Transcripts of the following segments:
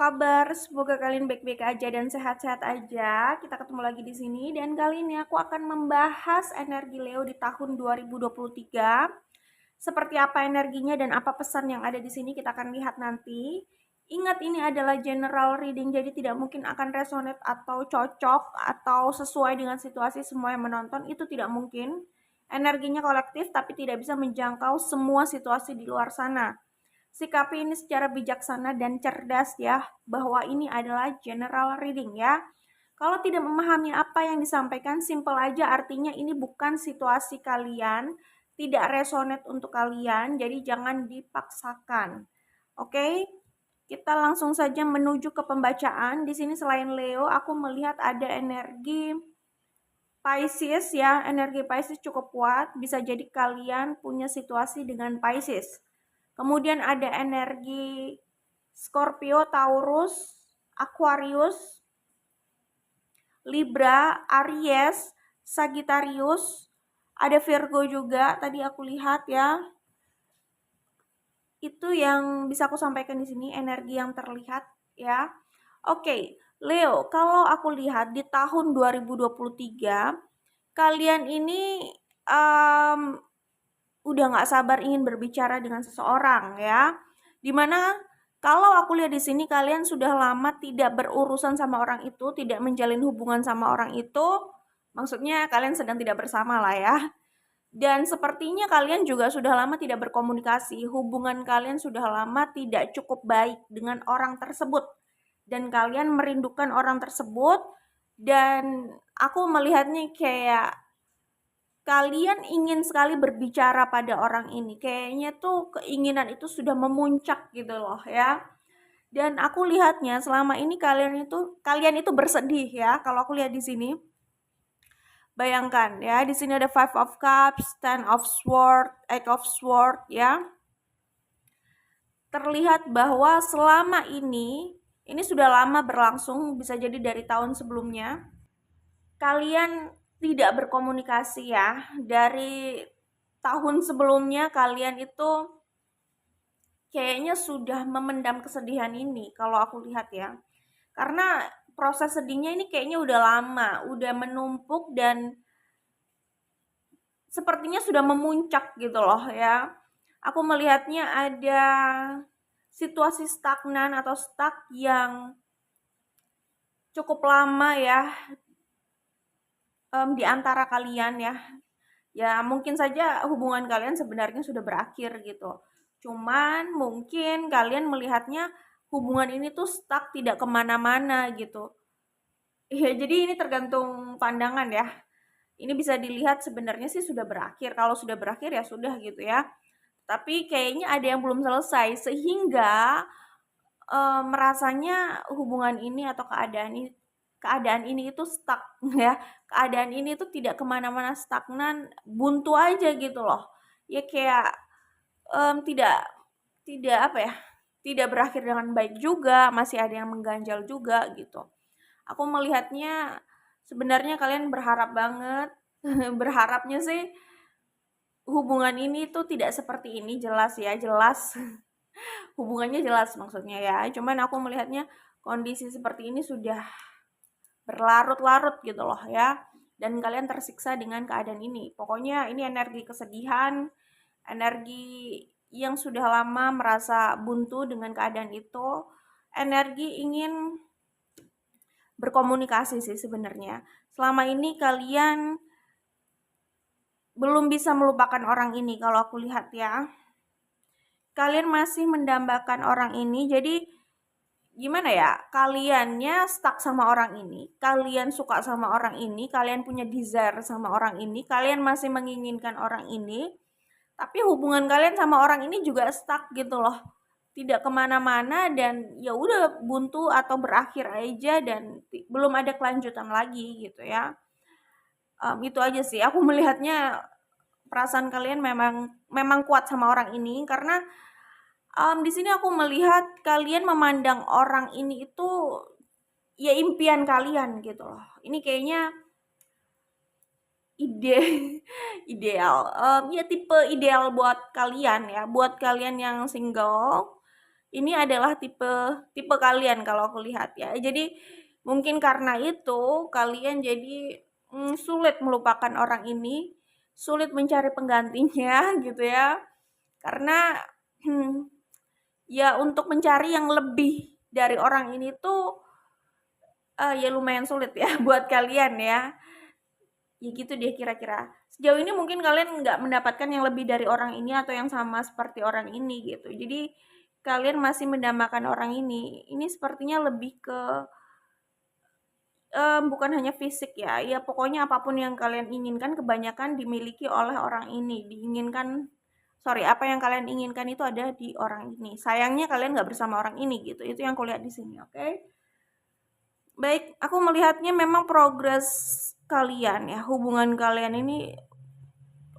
kabar? Semoga kalian baik-baik aja dan sehat-sehat aja. Kita ketemu lagi di sini dan kali ini aku akan membahas energi Leo di tahun 2023. Seperti apa energinya dan apa pesan yang ada di sini kita akan lihat nanti. Ingat ini adalah general reading, jadi tidak mungkin akan resonate atau cocok atau sesuai dengan situasi semua yang menonton, itu tidak mungkin. Energinya kolektif tapi tidak bisa menjangkau semua situasi di luar sana. Sikapi ini secara bijaksana dan cerdas ya, bahwa ini adalah general reading ya. Kalau tidak memahami apa yang disampaikan, simple aja artinya ini bukan situasi kalian, tidak resonate untuk kalian, jadi jangan dipaksakan. Oke, kita langsung saja menuju ke pembacaan. Di sini selain Leo, aku melihat ada energi Pisces ya, energi Pisces cukup kuat, bisa jadi kalian punya situasi dengan Pisces. Kemudian ada energi Scorpio, Taurus, Aquarius, Libra, Aries, Sagittarius, ada Virgo juga tadi aku lihat ya. Itu yang bisa aku sampaikan di sini, energi yang terlihat ya. Oke, Leo, kalau aku lihat di tahun 2023 kalian ini udah nggak sabar ingin berbicara dengan seseorang ya. Dimana kalau aku lihat di sini kalian sudah lama tidak berurusan sama orang itu, tidak menjalin hubungan sama orang itu, maksudnya kalian sedang tidak bersama lah ya. Dan sepertinya kalian juga sudah lama tidak berkomunikasi, hubungan kalian sudah lama tidak cukup baik dengan orang tersebut. Dan kalian merindukan orang tersebut, dan aku melihatnya kayak kalian ingin sekali berbicara pada orang ini. Kayaknya tuh keinginan itu sudah memuncak gitu loh ya. Dan aku lihatnya selama ini kalian itu bersedih ya. Kalau aku lihat di sini, bayangkan ya, di sini ada Five of Cups, Ten of Swords, Eight of Swords ya. Terlihat bahwa selama ini sudah lama berlangsung, bisa jadi dari tahun sebelumnya. Kalian tidak berkomunikasi ya. Dari tahun sebelumnya kalian itu kayaknya sudah memendam kesedihan ini kalau aku lihat ya. Karena proses sedihnya ini kayaknya udah lama, udah menumpuk dan sepertinya sudah memuncak gitu loh ya. Aku melihatnya ada situasi stagnan atau stuck yang cukup lama ya di antara kalian ya. Ya mungkin saja hubungan kalian sebenarnya sudah berakhir gitu. Cuman mungkin kalian melihatnya hubungan ini tuh stuck tidak kemana-mana gitu. Ya jadi ini tergantung pandangan ya. Ini bisa dilihat sebenarnya sih sudah berakhir. Kalau sudah berakhir ya sudah gitu ya. Tapi kayaknya ada yang belum selesai sehingga merasanya hubungan ini atau keadaan ini itu stuck ya. Keadaan ini tuh tidak kemana-mana, stagnan, buntu aja gitu loh. Ya kayak tidak tidak apa ya, tidak berakhir dengan baik juga, masih ada yang mengganjal juga gitu. Aku melihatnya sebenarnya kalian berharap banget, berharapnya sih hubungan ini tuh tidak seperti ini, jelas ya, jelas. Hubungannya jelas maksudnya ya. Cuman aku melihatnya kondisi seperti ini sudah berlarut-larut gitu loh ya. Dan kalian tersiksa dengan keadaan ini. Pokoknya ini energi kesedihan, energi yang sudah lama merasa buntu dengan keadaan itu, energi ingin berkomunikasi sih sebenarnya. Selama ini kalian belum bisa melupakan orang ini kalau aku lihat ya. Kalian masih mendambakan orang ini, jadi gimana ya, kaliannya stuck sama orang ini, kalian suka sama orang ini, kalian punya desire sama orang ini, kalian masih menginginkan orang ini, tapi hubungan kalian sama orang ini juga stuck gitu loh, tidak kemana-mana dan ya udah buntu atau berakhir aja dan belum ada kelanjutan lagi gitu ya. Itu aja sih aku melihatnya, perasaan kalian memang kuat sama orang ini karena di sini aku melihat kalian memandang orang ini itu ya impian kalian gitu loh. Ini kayaknya ide ideal, ya tipe ideal buat kalian ya, buat kalian yang single, ini adalah tipe kalian kalau aku lihat ya. Jadi mungkin karena itu kalian jadi sulit melupakan orang ini, sulit mencari penggantinya gitu ya. Karena ya untuk mencari yang lebih dari orang ini tuh ya lumayan sulit ya buat kalian ya. Ya gitu deh kira-kira. Sejauh ini mungkin kalian nggak mendapatkan yang lebih dari orang ini atau yang sama seperti orang ini gitu. Jadi kalian masih mendambakan orang ini. Ini sepertinya lebih ke bukan hanya fisik ya. Ya pokoknya apapun yang kalian inginkan kebanyakan dimiliki oleh orang ini. Apa yang kalian inginkan itu ada di orang ini. Sayangnya kalian nggak bersama orang ini gitu. Itu yang kulihat di sini, oke? Baik, aku melihatnya memang progres kalian ya, hubungan kalian ini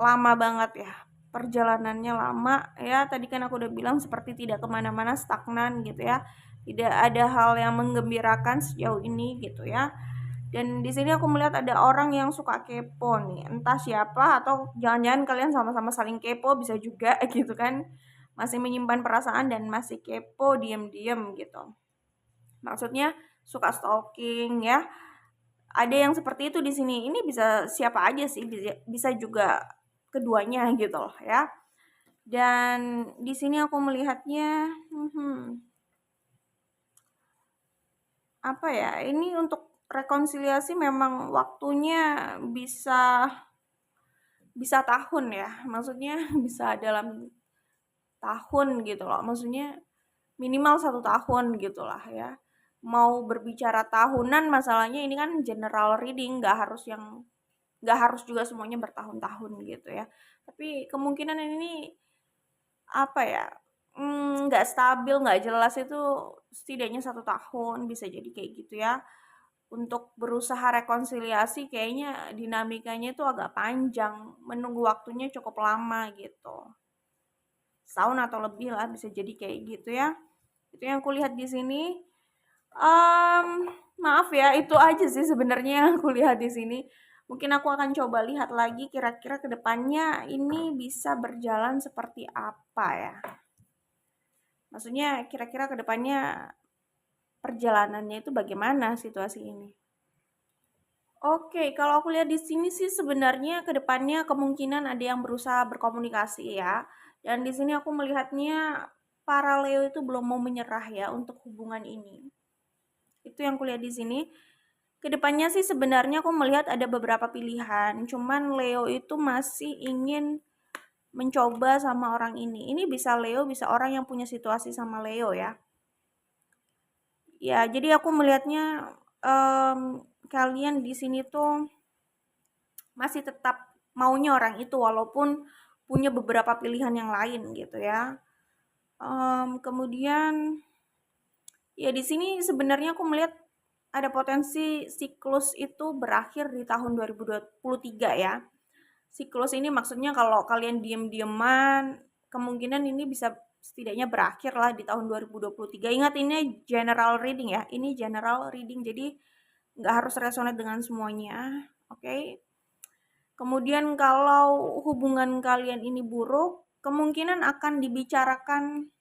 lama banget ya. Perjalanannya lama ya, tadi kan aku udah bilang seperti tidak kemana-mana, stagnan gitu ya. Tidak ada hal yang menggembirakan sejauh ini gitu ya. Dan di sini aku melihat ada orang yang suka kepo nih, entah siapa atau jangan-jangan kalian sama-sama saling kepo bisa juga gitu kan. Masih menyimpan perasaan dan masih kepo diam-diam gitu. Maksudnya suka stalking ya. Ada yang seperti itu di sini. Ini bisa siapa aja sih, bisa juga keduanya gitu loh ya. Dan di sini aku melihatnya apa ya? Ini untuk rekonsiliasi memang waktunya bisa tahun ya. Maksudnya bisa dalam tahun gitu loh. Maksudnya minimal 1 tahun gitu lah ya. Mau berbicara tahunan masalahnya ini kan general reading, nggak harus juga semuanya bertahun-tahun gitu ya. Tapi kemungkinan ini apa ya? Nggak stabil, nggak jelas itu setidaknya 1 tahun bisa jadi kayak gitu ya. Untuk berusaha rekonsiliasi kayaknya dinamikanya itu agak panjang, menunggu waktunya cukup lama gitu. Setahun atau lebih lah bisa jadi kayak gitu ya. Itu yang kulihat di sini. Maaf ya, itu aja sih sebenarnya yang aku lihat di sini. Mungkin aku akan coba lihat lagi kira-kira ke depannya ini bisa berjalan seperti apa ya. Maksudnya kira-kira ke depannya perjalanannya itu bagaimana situasi ini. Oke, kalau aku lihat di sini sih sebenarnya ke depannya kemungkinan ada yang berusaha berkomunikasi ya. Dan di sini aku melihatnya para Leo itu belum mau menyerah ya untuk hubungan ini. Itu yang kulihat di sini. Kedepannya sih sebenarnya aku melihat ada beberapa pilihan. Cuman Leo itu masih ingin mencoba sama orang ini. Ini bisa Leo, bisa orang yang punya situasi sama Leo ya. Ya, jadi aku melihatnya kalian di sini tuh masih tetap maunya orang itu walaupun punya beberapa pilihan yang lain gitu ya. Kemudian ya di sini sebenarnya aku melihat ada potensi siklus itu berakhir di tahun 2023 ya. Siklus ini maksudnya kalau kalian diem-dieman, kemungkinan ini bisa setidaknya berakhir lah di tahun 2023. Ingat ini general reading ya, ini general reading jadi nggak harus resonate dengan semuanya, oke? Kemudian kalau hubungan kalian ini buruk, kemungkinan akan dibicarakan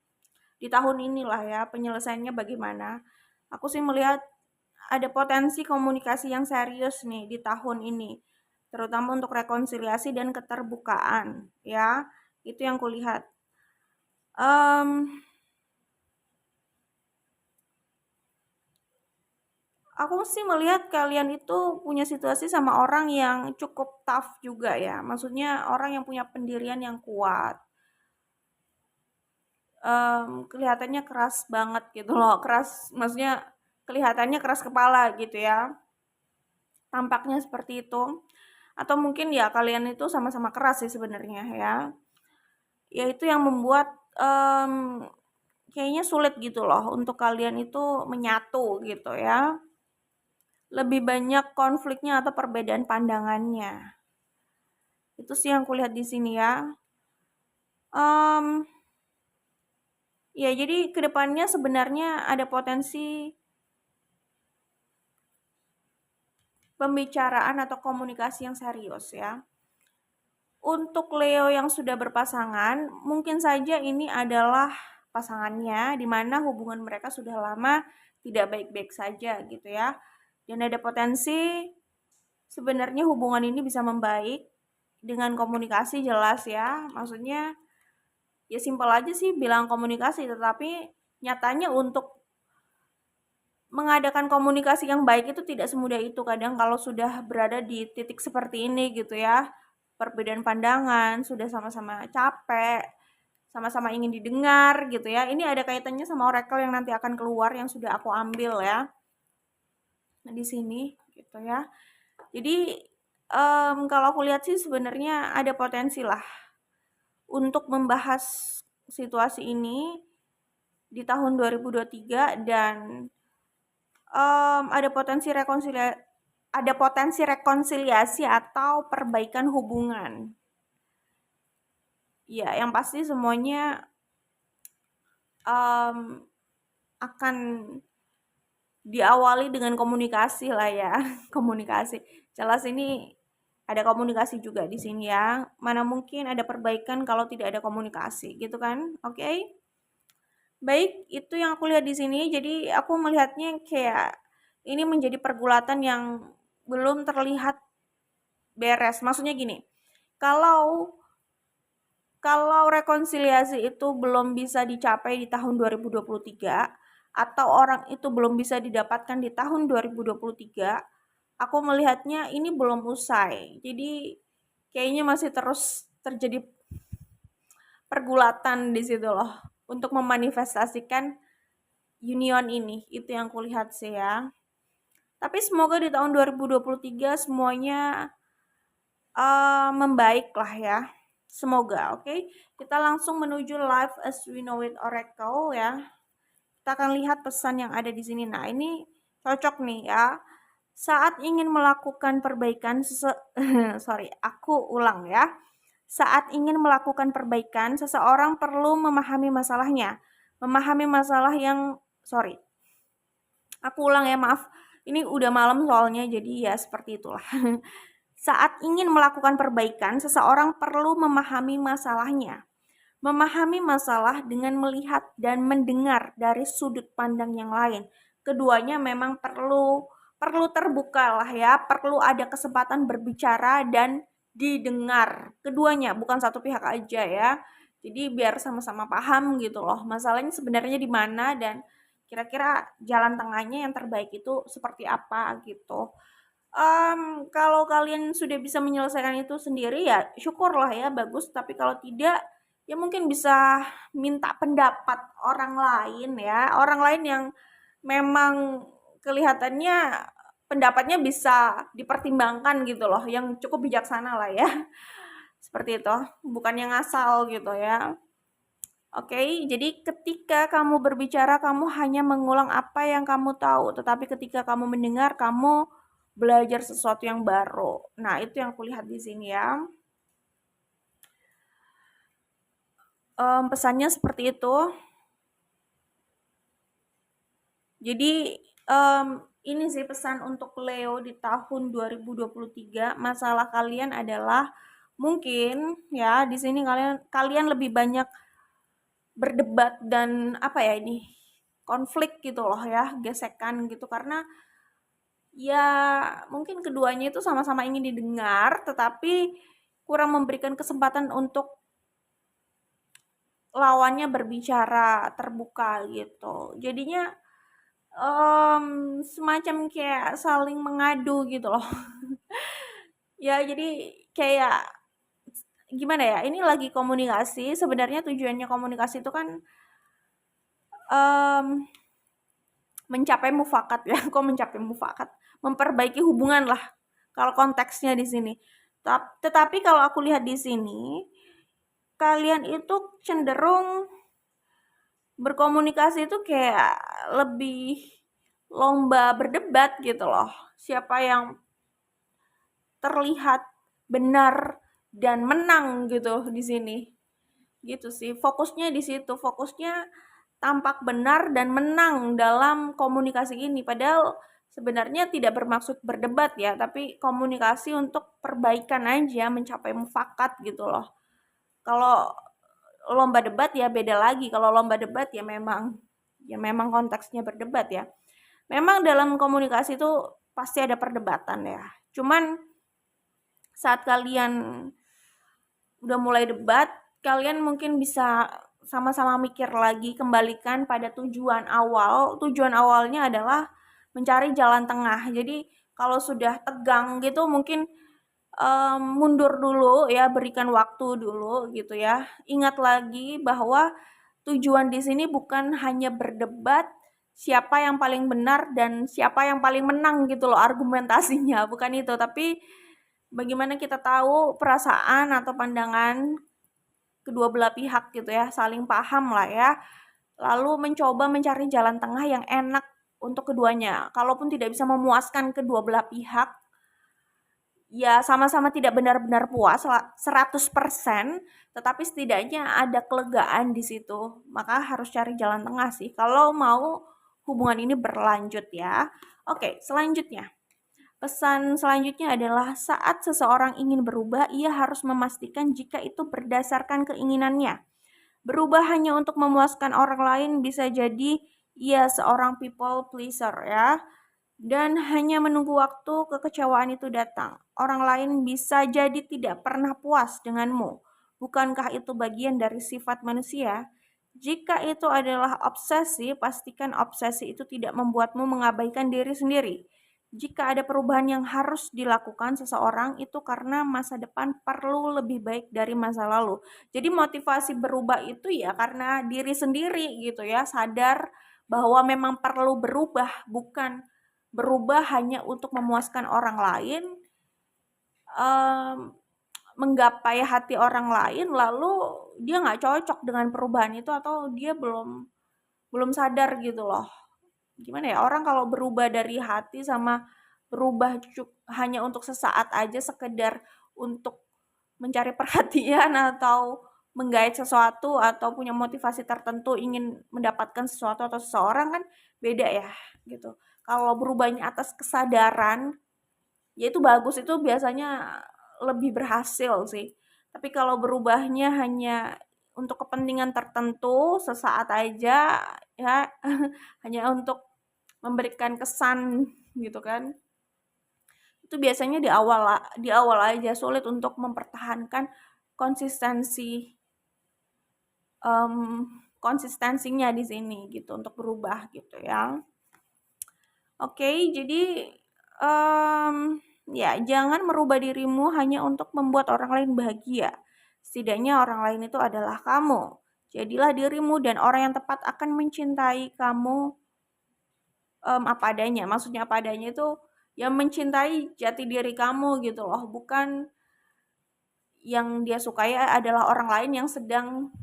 di tahun inilah ya, penyelesaiannya bagaimana. Aku sih melihat ada potensi komunikasi yang serius nih di tahun ini, terutama untuk rekonsiliasi dan keterbukaan ya. Itu yang kulihat. Aku sih melihat kalian itu punya situasi sama orang yang cukup tough juga ya. Maksudnya orang yang punya pendirian yang kuat. Kelihatannya keras banget gitu loh. Keras, maksudnya kelihatannya keras kepala gitu ya. Tampaknya seperti itu. Atau mungkin ya kalian itu sama-sama keras sih sebenarnya ya. Ya itu yang membuat kayaknya sulit gitu loh untuk kalian itu menyatu gitu ya. Lebih banyak konfliknya atau perbedaan pandangannya. Itu sih yang kulihat di sini ya. Ya jadi kedepannya sebenarnya ada potensi pembicaraan atau komunikasi yang serius ya. Untuk Leo yang sudah berpasangan, mungkin saja ini adalah pasangannya, di mana hubungan mereka sudah lama tidak baik-baik saja gitu ya. Dan ada potensi sebenarnya hubungan ini bisa membaik dengan komunikasi jelas ya. Maksudnya ya simpel aja sih bilang komunikasi, tetapi nyatanya untuk mengadakan komunikasi yang baik itu tidak semudah itu. Kadang kalau sudah berada di titik seperti ini gitu ya, perbedaan pandangan, sudah sama-sama capek, sama-sama ingin didengar gitu ya. Ini ada kaitannya sama oracle yang nanti akan keluar yang sudah aku ambil ya. Nah, di sini gitu ya. Jadi kalau aku lihat sih sebenarnya ada potensi lah untuk membahas situasi ini di tahun 2023 dan ada potensi rekonsiliasi atau perbaikan hubungan. Ya, yang pasti semuanya akan diawali dengan komunikasi lah ya. Komunikasi. Jelas ini ada komunikasi juga di sini ya. Mana mungkin ada perbaikan kalau tidak ada komunikasi, gitu kan? Oke. Baik, itu yang aku lihat di sini. Jadi aku melihatnya kayak ini menjadi pergulatan yang belum terlihat beres. Maksudnya gini, kalau rekonsiliasi itu belum bisa dicapai di tahun 2023 atau orang itu belum bisa didapatkan di tahun 2023, aku melihatnya ini belum usai. Jadi kayaknya masih terus terjadi pergulatan di situ loh untuk memanifestasikan union ini. Itu yang kulihat sih ya. Tapi semoga di tahun 2023 semuanya membaik lah ya. Semoga, oke. Kita langsung menuju Life as We Know It Oracle ya. Kita akan lihat pesan yang ada di sini. Nah, ini cocok nih ya. Saat ingin melakukan perbaikan, aku ulang ya. Saat ingin melakukan perbaikan, seseorang perlu memahami masalahnya. Memahami masalah yang, aku ulang ya, maaf. Ini udah malam soalnya, jadi ya seperti itulah. Saat ingin melakukan perbaikan, seseorang perlu memahami masalahnya. Memahami masalah dengan melihat dan mendengar dari sudut pandang yang lain. Keduanya memang perlu terbuka lah ya, perlu ada kesempatan berbicara dan didengar. Keduanya, bukan satu pihak aja ya. Jadi biar sama-sama paham gitu loh, masalahnya sebenarnya di mana dan kira-kira jalan tengahnya yang terbaik itu seperti apa gitu. Kalau kalian sudah bisa menyelesaikan itu sendiri ya syukurlah ya, bagus. Tapi kalau tidak, ya mungkin bisa minta pendapat orang lain ya. Orang lain yang memang kelihatannya pendapatnya bisa dipertimbangkan gitu loh, yang cukup bijaksana lah ya. Seperti itu, bukan yang asal gitu ya. Oke, jadi ketika kamu berbicara, kamu hanya mengulang apa yang kamu tahu. Tetapi ketika kamu mendengar, kamu belajar sesuatu yang baru. Nah, itu yang kulihat di sini ya. Pesannya seperti itu. Jadi, ini sih pesan untuk Leo di tahun 2023. Masalah kalian adalah mungkin ya di sini kalian lebih banyak berdebat dan apa ya ini konflik gitu loh ya, gesekan gitu karena ya mungkin keduanya itu sama-sama ingin didengar tetapi kurang memberikan kesempatan untuk lawannya berbicara terbuka gitu. Jadinya semacam kayak saling mengadu gitu loh. Ya jadi kayak gimana ya? Ini lagi komunikasi. Sebenarnya tujuannya komunikasi itu kan mencapai mufakat ya. Kok mencapai mufakat? Memperbaiki hubungan lah. Kalau konteksnya di sini. Tetapi kalau aku lihat di sini, kalian itu cenderung berkomunikasi itu kayak lebih lomba berdebat gitu loh. Siapa yang terlihat benar dan menang gitu di sini. Gitu sih. Fokusnya di situ. Fokusnya tampak benar dan menang dalam komunikasi ini. Padahal sebenarnya tidak bermaksud berdebat ya, tapi komunikasi untuk perbaikan aja, mencapai mufakat gitu loh. Kalau lomba debat ya beda lagi. Kalau lomba debat ya memang konteksnya berdebat ya. Memang dalam komunikasi itu pasti ada perdebatan ya. Cuman saat kalian udah mulai debat, kalian mungkin bisa sama-sama mikir lagi, kembalikan pada tujuan awal. Tujuan awalnya adalah mencari jalan tengah. Jadi kalau sudah tegang gitu mungkin mundur dulu ya, berikan waktu dulu gitu ya. Ingat lagi bahwa tujuan di sini bukan hanya berdebat siapa yang paling benar dan siapa yang paling menang gitu loh argumentasinya, bukan itu, tapi bagaimana kita tahu perasaan atau pandangan kedua belah pihak gitu ya, saling paham lah ya. Lalu mencoba mencari jalan tengah yang enak untuk keduanya. Kalaupun tidak bisa memuaskan kedua belah pihak, ya sama-sama tidak benar-benar puas 100%, tetapi setidaknya ada kelegaan di situ. Maka harus cari jalan tengah sih kalau mau hubungan ini berlanjut ya. Oke, selanjutnya. Pesan selanjutnya adalah saat seseorang ingin berubah, ia harus memastikan jika itu berdasarkan keinginannya. Berubah hanya untuk memuaskan orang lain bisa jadi ia seorang people pleaser ya. Dan hanya menunggu waktu kekecewaan itu datang. Orang lain bisa jadi tidak pernah puas denganmu. Bukankah itu bagian dari sifat manusia? Jika itu adalah obsesi, pastikan obsesi itu tidak membuatmu mengabaikan diri sendiri. Jika ada perubahan yang harus dilakukan seseorang, itu karena masa depan perlu lebih baik dari masa lalu. Jadi motivasi berubah itu ya karena diri sendiri gitu ya, sadar bahwa memang perlu berubah, bukan berubah hanya untuk memuaskan orang lain, menggapai hati orang lain, lalu dia nggak cocok dengan perubahan itu atau dia belum sadar gitu loh. Gimana ya, orang kalau berubah dari hati sama berubah hanya untuk sesaat aja, sekedar untuk mencari perhatian atau menggait sesuatu atau punya motivasi tertentu ingin mendapatkan sesuatu atau seseorang kan beda ya gitu. Kalau berubahnya atas kesadaran, ya itu bagus, itu biasanya lebih berhasil sih. Tapi kalau berubahnya hanya untuk kepentingan tertentu sesaat aja ya hanya untuk memberikan kesan gitu kan. Itu biasanya di awal aja sulit untuk mempertahankan konsistensi konsistensinya di sini gitu untuk berubah gitu ya. Oke, jadi ya jangan merubah dirimu hanya untuk membuat orang lain bahagia. Setidaknya orang lain itu adalah kamu. Jadilah dirimu dan orang yang tepat akan mencintai kamu apa adanya. Maksudnya apa adanya itu ya mencintai jati diri kamu gitu loh, bukan yang dia sukai adalah orang lain yang sedang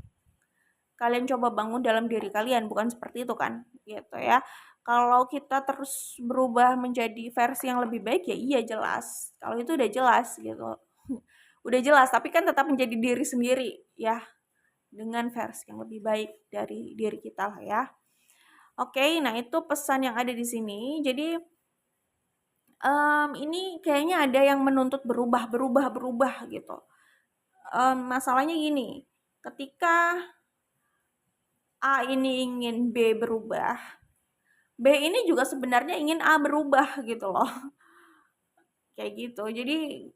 kalian coba bangun dalam diri kalian, bukan seperti itu kan gitu ya. Kalau kita terus berubah menjadi versi yang lebih baik ya iya jelas, kalau itu udah jelas gitu. Udah jelas, tapi kan tetap menjadi diri sendiri ya, dengan versi yang lebih baik dari diri kita lah ya. Oke, nah itu pesan yang ada di sini. Jadi ini kayaknya ada yang menuntut berubah gitu. Masalahnya gini, ketika A ini ingin B berubah, B ini juga sebenarnya ingin A berubah gitu loh. Kayak gitu. Jadi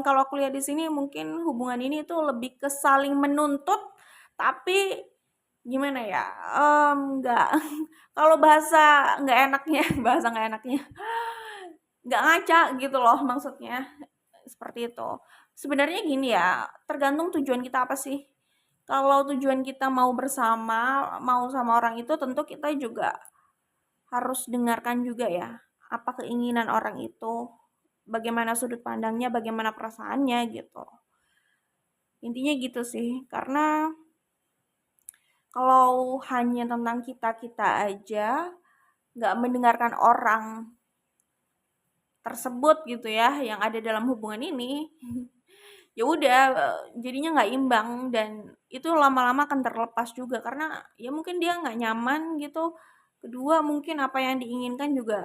kalau aku lihat di sini mungkin hubungan ini tuh lebih ke saling menuntut, tapi gimana ya? Nggak kalau bahasa nggak enaknya, bahasa nggak enaknya, nggak ngaca gitu loh maksudnya. Seperti itu. Sebenarnya gini ya, tergantung tujuan kita apa sih. Kalau tujuan kita mau bersama, mau sama orang itu tentu kita juga harus dengarkan juga ya, apa keinginan orang itu, bagaimana sudut pandangnya, bagaimana perasaannya gitu. Intinya gitu sih, karena kalau hanya tentang kita-kita aja, nggak mendengarkan orang tersebut gitu ya, yang ada dalam hubungan ini, ya udah jadinya nggak imbang dan itu lama-lama akan terlepas juga karena ya mungkin dia nggak nyaman gitu. Kedua mungkin apa yang diinginkan juga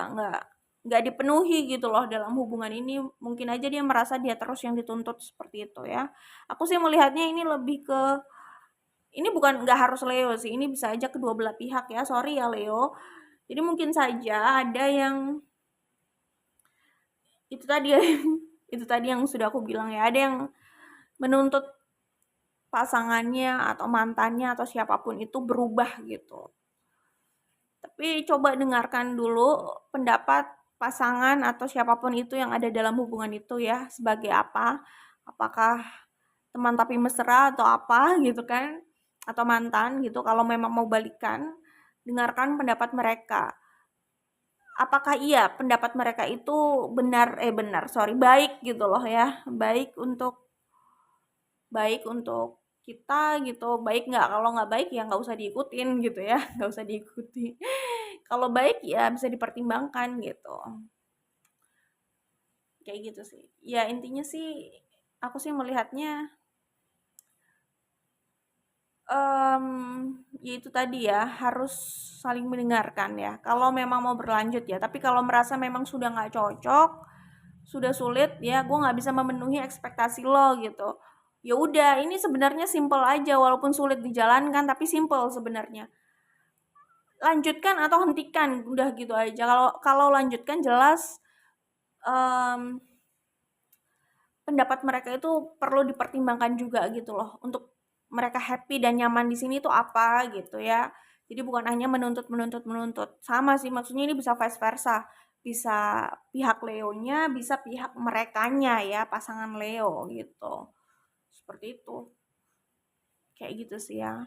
nggak dipenuhi gitu loh dalam hubungan ini. Mungkin aja dia merasa dia terus yang dituntut seperti itu ya. Aku sih melihatnya ini lebih ke ini bukan nggak harus Leo sih, ini bisa aja kedua belah pihak ya, sorry ya Leo. Jadi mungkin saja ada yang itu tadi ya, itu tadi yang sudah aku bilang ya, ada yang menuntut pasangannya atau mantannya atau siapapun itu berubah gitu. Tapi coba dengarkan dulu pendapat pasangan atau siapapun itu yang ada dalam hubungan itu ya, sebagai apa? Apakah teman tapi mesra atau apa gitu kan? Atau mantan gitu. Kalau memang mau balikan, dengarkan pendapat mereka. Apakah iya pendapat mereka itu baik gitu loh ya. Baik untuk kita gitu. Baik nggak? Kalau nggak baik ya nggak usah diikutin gitu ya. Nggak usah diikuti. Kalau baik ya bisa dipertimbangkan gitu. Kayak gitu sih. Ya intinya sih aku sih melihatnya ya itu tadi ya, harus saling mendengarkan ya. Kalau memang mau berlanjut ya, tapi kalau merasa memang sudah nggak cocok, sudah sulit ya, gue nggak bisa memenuhi ekspektasi lo gitu. Ya udah, ini sebenarnya simple aja, walaupun sulit dijalankan, tapi simple sebenarnya. Lanjutkan atau hentikan, udah gitu aja. Kalau kalau lanjutkan jelas em, pendapat mereka itu perlu dipertimbangkan juga gitu loh, untuk mereka happy dan nyaman di sini tuh apa gitu ya. Jadi bukan hanya menuntut. Sama sih maksudnya, ini bisa vice versa. Bisa pihak Leonya, bisa pihak merekanya ya, pasangan Leo gitu. Seperti itu. Kayak gitu sih ya.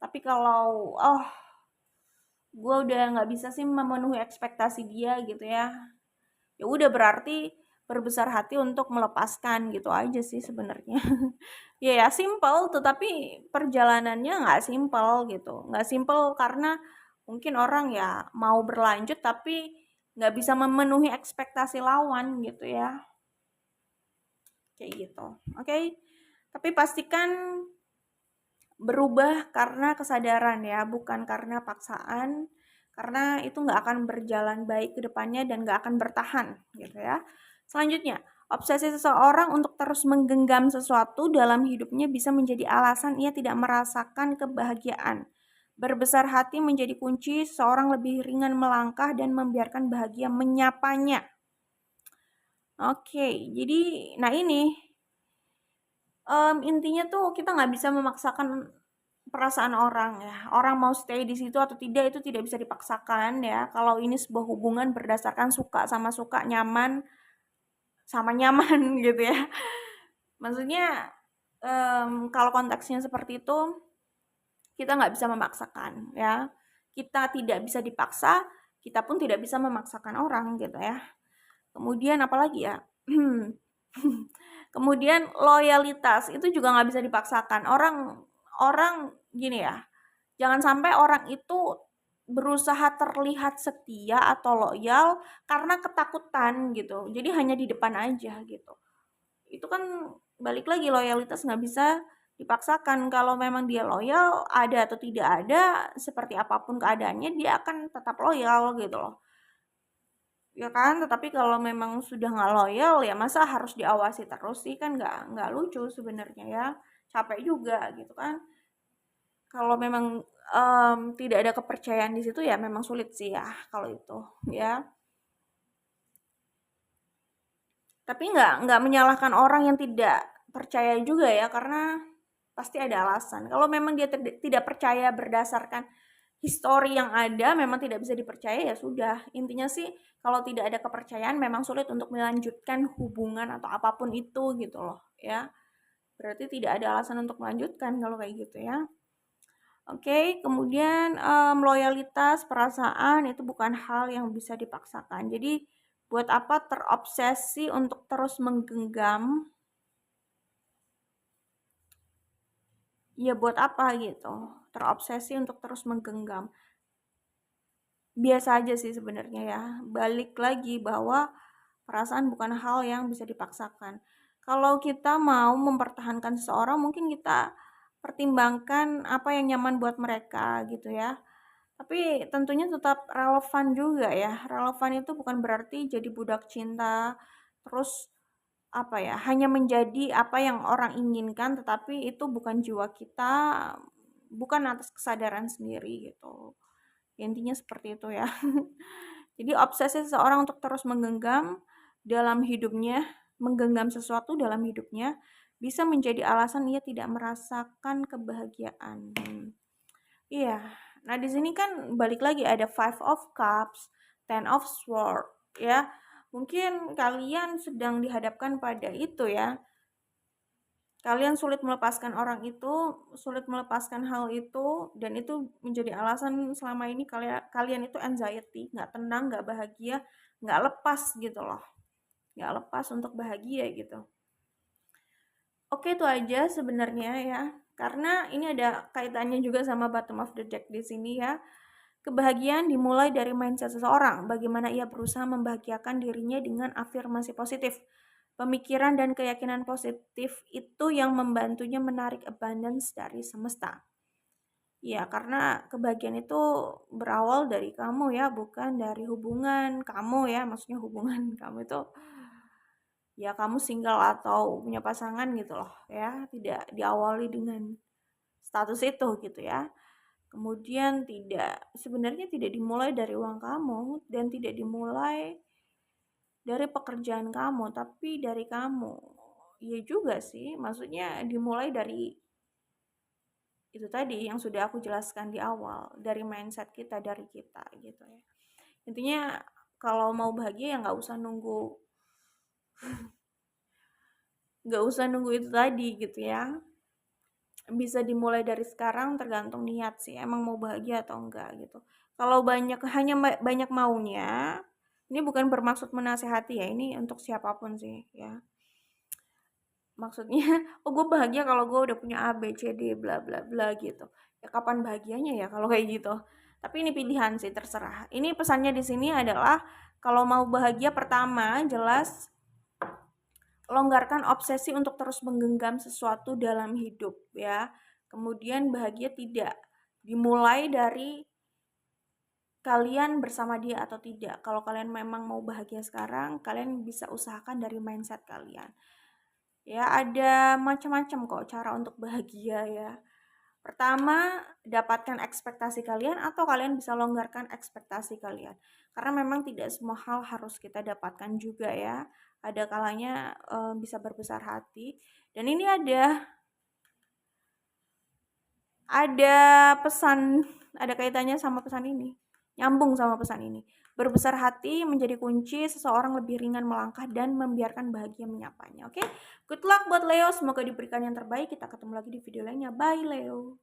Tapi kalau gue udah nggak bisa sih memenuhi ekspektasi dia gitu ya. Ya udah berarti berbesar hati untuk melepaskan gitu aja sih sebenarnya. Ya simple, tetapi perjalanannya nggak simple gitu. Nggak simple karena mungkin orang ya mau berlanjut tapi nggak bisa memenuhi ekspektasi lawan gitu ya. Kayak gitu. Oke. Tapi pastikan berubah karena kesadaran ya, bukan karena paksaan. Karena itu nggak akan berjalan baik ke depannya dan nggak akan bertahan gitu ya. Selanjutnya, obsesi seseorang untuk terus menggenggam sesuatu dalam hidupnya bisa menjadi alasan ia tidak merasakan kebahagiaan. Berbesar hati menjadi kunci seseorang lebih ringan melangkah dan membiarkan bahagia menyapanya. Oke, jadi nah ini intinya tuh kita nggak bisa memaksakan perasaan orang ya. Orang mau stay di situ atau tidak itu tidak bisa dipaksakan ya. Kalau ini sebuah hubungan berdasarkan suka sama suka, nyaman sama nyaman gitu ya. Maksudnya kalau konteksnya seperti itu, kita nggak bisa memaksakan ya. Kita tidak bisa dipaksa, kita pun tidak bisa memaksakan orang gitu ya. Kemudian apalagi ya? Kemudian loyalitas itu juga nggak bisa dipaksakan. Orang orang gini ya, jangan sampai orang itu berusaha terlihat setia atau loyal karena ketakutan gitu. Jadi hanya di depan aja gitu. Itu kan balik lagi, loyalitas nggak bisa dipaksakan. Kalau memang dia loyal, ada atau tidak ada, seperti apapun keadaannya, dia akan tetap loyal gitu loh. Ya kan, tetapi kalau memang sudah nggak loyal ya masa harus diawasi terus sih, kan nggak lucu sebenarnya ya, capek juga gitu kan. Kalau memang tidak ada kepercayaan di situ ya memang sulit sih ya kalau itu ya. Tapi nggak menyalahkan orang yang tidak percaya juga ya, karena pasti ada alasan. Kalau memang dia tidak percaya berdasarkan histori yang ada, memang tidak bisa dipercaya ya sudah. Intinya sih kalau tidak ada kepercayaan memang sulit untuk melanjutkan hubungan atau apapun itu gitu loh ya. Berarti tidak ada alasan untuk melanjutkan kalau kayak gitu ya. Oke, kemudian loyalitas, perasaan itu bukan hal yang bisa dipaksakan. Jadi buat apa terobsesi untuk terus menggenggam? Ya buat apa gitu? Terobsesi untuk terus menggenggam. Biasa aja sih sebenarnya ya. Balik lagi bahwa perasaan bukan hal yang bisa dipaksakan. Kalau kita mau mempertahankan seseorang, mungkin kita pertimbangkan apa yang nyaman buat mereka gitu ya. Tapi tentunya tetap relevan juga ya. Relevan itu bukan berarti jadi budak cinta, terus apa ya, hanya menjadi apa yang orang inginkan, tetapi itu bukan jiwa kita, bukan atas kesadaran sendiri gitu. Intinya seperti itu ya. Jadi obsesi seseorang untuk terus menggenggam sesuatu dalam hidupnya bisa menjadi alasan ia tidak merasakan kebahagiaan. Iya. Nah, di sini kan balik lagi ada Five of Cups, Ten of Swords ya. Mungkin kalian sedang dihadapkan pada itu ya. Kalian sulit melepaskan orang itu, sulit melepaskan hal itu, dan itu menjadi alasan selama ini kalian itu anxiety, nggak tenang, nggak bahagia, nggak lepas gitu loh. Nggak lepas untuk bahagia gitu. Oke, itu aja sebenarnya ya. Karena ini ada kaitannya juga sama bottom of the deck di sini ya. Kebahagiaan dimulai dari mindset seseorang, bagaimana ia berusaha membahagiakan dirinya dengan afirmasi positif. Pemikiran dan keyakinan positif itu yang membantunya menarik abundance dari semesta. Ya, karena kebahagiaan itu berawal dari kamu ya, bukan dari hubungan kamu ya. Maksudnya hubungan kamu itu ya kamu single atau punya pasangan gitu loh ya. Tidak diawali dengan status itu gitu ya. Kemudian sebenarnya tidak dimulai dari uang kamu dan tidak dimulai dari pekerjaan kamu, tapi dari kamu. Iya juga sih, maksudnya dimulai dari itu tadi yang sudah aku jelaskan di awal, dari mindset kita, dari kita gitu ya. Intinya kalau mau bahagia ya nggak usah nunggu itu tadi gitu ya. Bisa dimulai dari sekarang tergantung niat sih, emang mau bahagia atau enggak gitu. Kalau banyak maunya, ini bukan bermaksud menasehati ya, ini untuk siapapun sih ya. Maksudnya, oh gue bahagia kalau gue udah punya A, B, C, D, bla bla bla gitu. Ya kapan bahagianya ya kalau kayak gitu. Tapi ini pilihan sih, terserah. Ini pesannya di sini adalah kalau mau bahagia pertama jelas longgarkan obsesi untuk terus menggenggam sesuatu dalam hidup ya. Kemudian bahagia tidak dimulai dari kalian bersama dia atau tidak. Kalau kalian memang mau bahagia sekarang, kalian bisa usahakan dari mindset kalian. Ya, ada macam-macam kok cara untuk bahagia ya. Pertama, dapatkan ekspektasi kalian atau kalian bisa longgarkan ekspektasi kalian. Karena memang tidak semua hal harus kita dapatkan juga ya. Ada kalanya bisa berbesar hati. Dan ini ada pesan, ada kaitannya sama pesan ini. Nyambung sama pesan ini. Berbesar hati menjadi kunci seseorang lebih ringan melangkah dan membiarkan bahagia menyapanya. Oke? Good luck buat Leo, semoga diberikan yang terbaik. Kita ketemu lagi di video lainnya. Bye Leo.